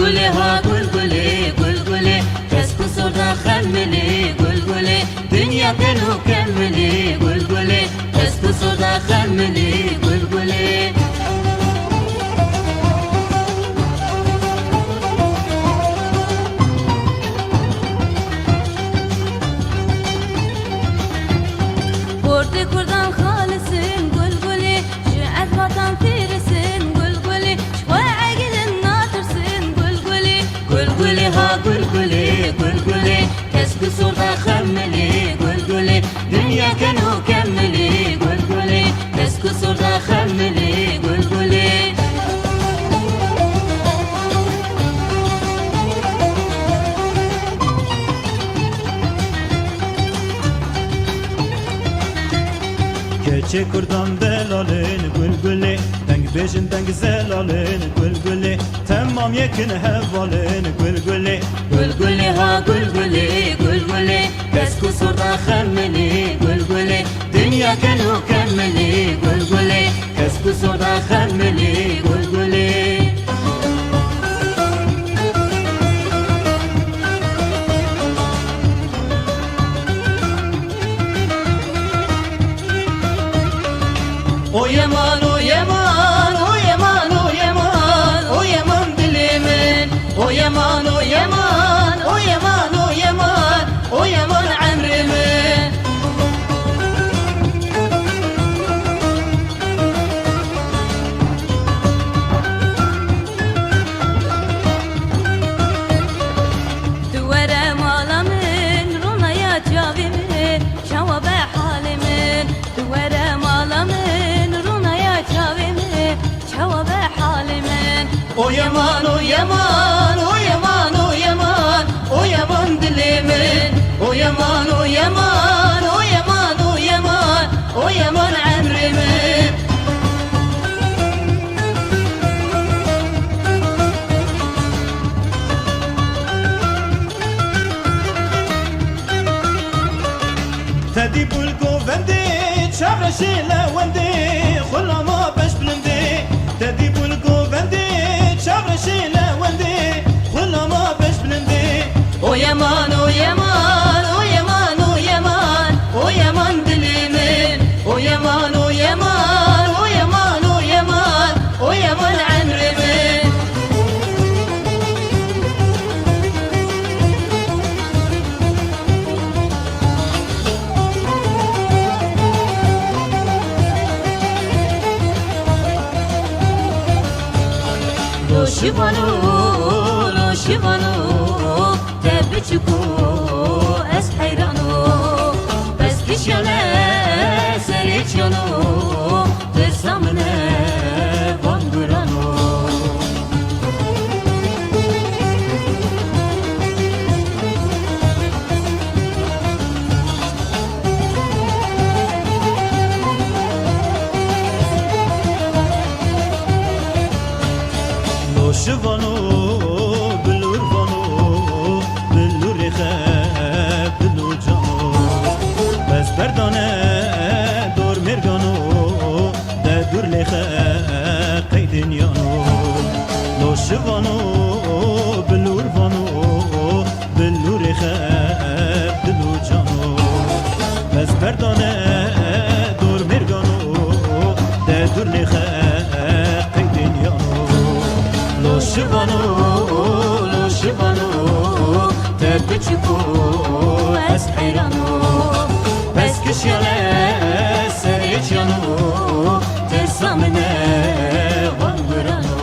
گلگلی ها گلگلی گلگلی کس کسر دا خملی گلگلی دنیا کنو کملی گلگلی کس کسر دا خملی گلگلی برد کردن خالصین گلگلی شعت وطن تیرسین گلگلی شوی عگلن ناترسین گلگلی گلگلی ها گلگلی گلگلی کس کسر دا خملی گلگلی دنیا کنو کملی گلگلی کس کسر دا خملی گلگلی keçe kurdan delalin gülgüli Deng bejin deng zelalin gülgüli Tamam yekin hevalin gülgüli گلگلی ها گلگلی گلگلی کس کسر دا خملی گلگلی دنیا کنو کملی گلگلی کس کسر دا خملی گلگلی O yaman o yaman o yaman o yaman o yaman dilimin o yaman o yaman o yaman o yaman o yaman emrimin duvere malamin runaya cavimin şava halimin duvere malamin runaya cavimin şava halimin O yaman o yaman o yaman o yaman o yaman dilimin o yaman o yaman o yaman o yaman o yaman emrimin تدي بولكو فندي شرشي لا وندي خلما باش بلندي تدي بولكو فندي شرشي لا وندي خلما باش بلندي o yaman o yaman o yaman o yaman o yaman dilimin o yaman o yaman o yaman o yaman o yaman emrimin Loşivano, loşivano, tebiçku es hayrano, bes kişane seriçano, tersamne vangurano. Loşivano, bilurvano, bilurixe, bilujano Bes berdane, dor mirgano, de durlixe, qeydin yano Loşivano, bilurvano, bilurixe, bilujano Bes berdane, dor mirgano, de durlixe, qeydin yano Loşivano, loşivano, tebiçku es hayrano Bes kişyane seriçano, tersamne vangurano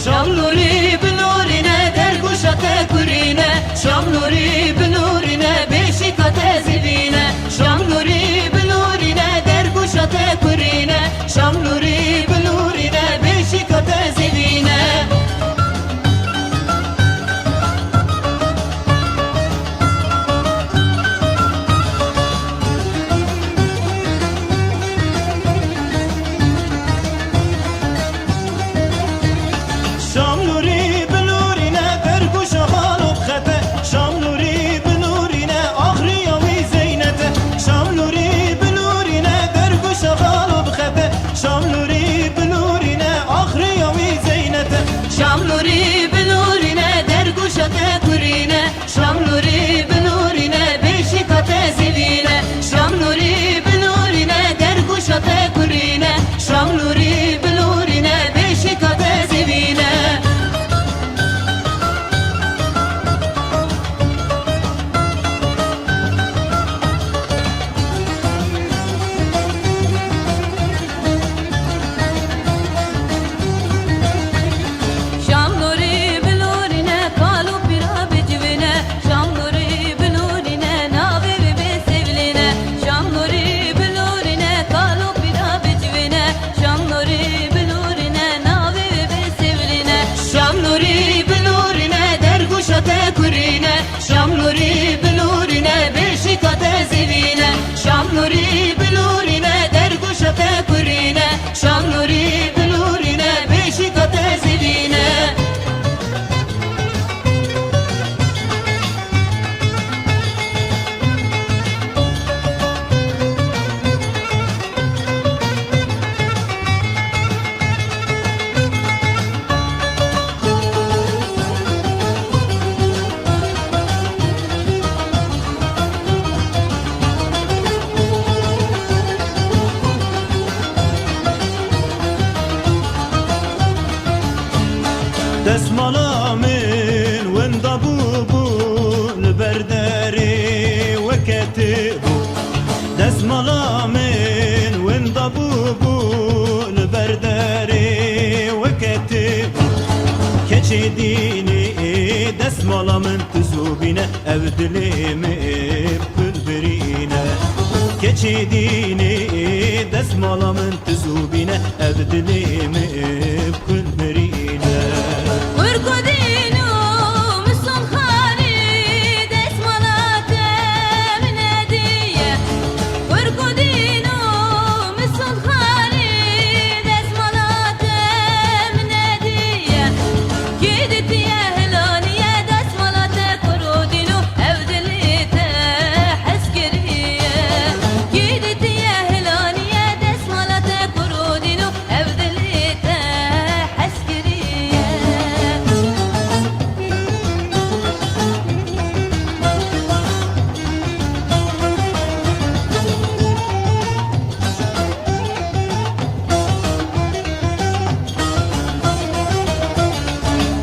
Şamluri binurine derguşate kurine Şamluri binurine beşikate ziline Şamluri binurine derguşate kurine Şamluri binurine beşikate ziline Şamluri biluri شام نوری بلورینه بشکات زیرینه شام نوری بلورینه در گوشت کرینه شام نوری بلورینه بشکات زیرینه دسمالا من وندا بو البرداري وكاتبو دسمالا من وندا بو البرداري وكاتبو كشي ديني دسمالا من تزوبينا أبدلي بكل برينا كشي ديني دسمالا من تزوبينا أبدلي بكل برينا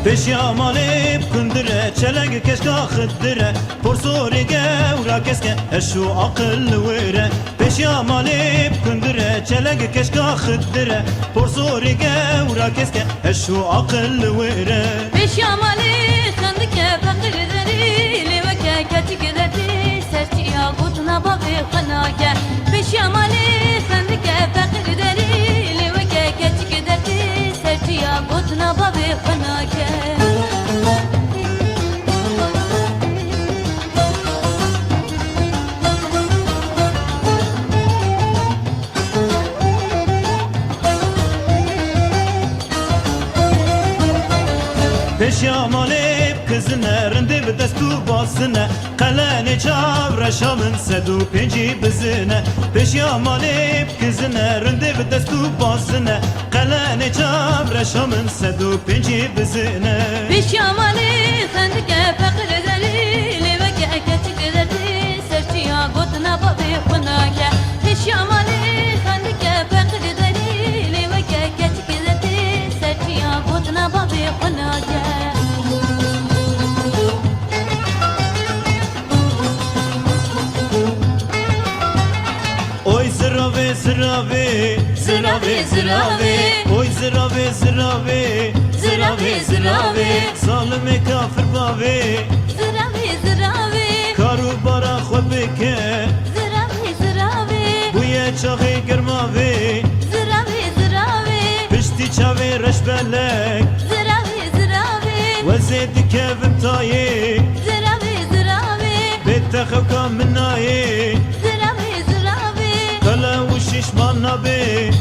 بشيا مالي بكندرة چلنگ كشكا خدرة پرسوري گورا كسكا هشو عقل ورة بشيا مالي بكندرة چلنگ كشكا خدرة پرسوري گورا كسكا هشو عقل ورة بشيا مالي خندك فقر ذري لوكا كاتك ذاتي سرتيا قطنا بابي خناكا بشيا مالي خندك فقر ذري لوكا كاتك ذاتي سرتيا قطنا بابي خناكا بشيا مالي بكزنا رندي بدستو باسنا قلاني چاورا شامن سدو پنجي بزنا بشيا مالي بكزنا رندي بدستو باسنا قلاني چاورا شامن سدو پنجي بزنا بشيا مالي خندك فقر ذليل وكا كاتك ذاتي سرتيا قطنا بابي خناكا بشيا مالي خندك فقر ذليل وكا كاتك ذاتي سرتيا قطنا بابي خناكا زراوي زراوي زراوي زراوي اوي زراوي زراوي زراوي زراوي ظالم كافر باوي زراوي زراوي كارو بارا خو بك زراوي زراوي بويا چاغي گرماوي زراوي زراوي پشتي چاوي رشبلك زراوي زراوي وزيد كيفن تاي زراوي زراوي بتخوكا مناي زراوي زراوي كلا وشيش ما نبي